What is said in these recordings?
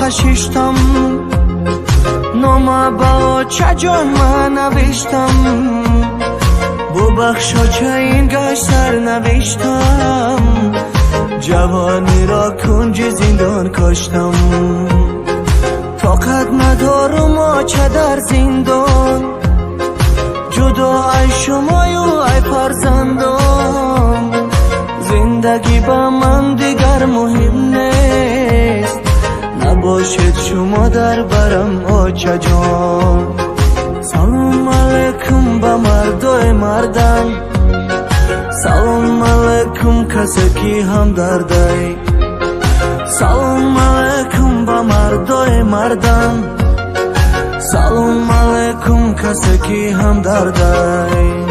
آتشیشتم نام با چجان من نوشتم ببخشا چه این گشت سر نوشتم جوانی را کنج زندان کاشتم طاقت ندارم چه در زندان جدا ای شما و ای فرزندان زندگی با من دیگر مهم نیست نباشد شما در برم آچه جان سلام علیکم به مردای مردم سلام علیکم کسی که هم دردای سلام علیکم به مردای مردم سلام علیکم کسی که هم دردای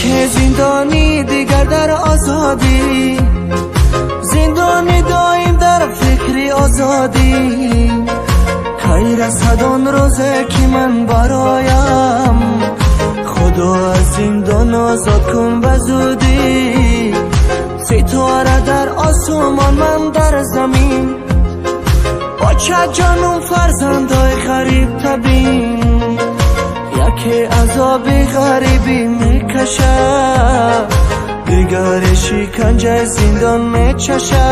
که زندانی دیگر در آزادی زندانی دایم در فکری آزادی کی رسد آن روزه که من برایم خدا از زندان آزاد کن به زودی ستاره در آسمان من در زمین بچه جانم فرزندای غریب تبین یکی عذاب غریبی میکشه دیگر شکنجه زندان میچشه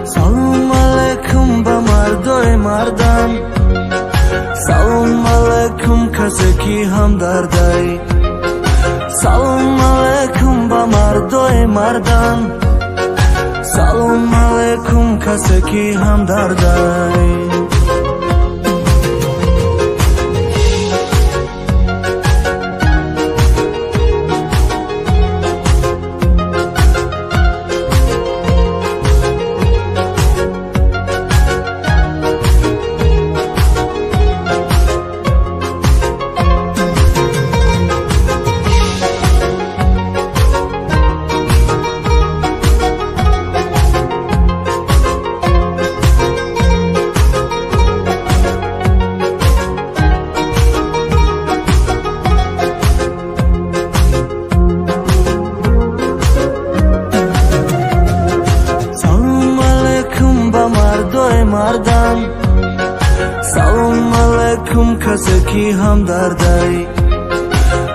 سلام علیکم به مردای مردم سلام علیکم کسی که هم دردای سلام علیکم به مردای مردم سلام علیکم کسی که هم دردای مردم سلام علیکم کسی که هم دردای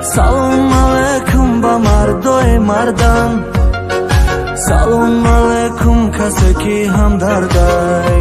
سلام علیکم به مردای مردم سلام علیکم کسی که هم دردای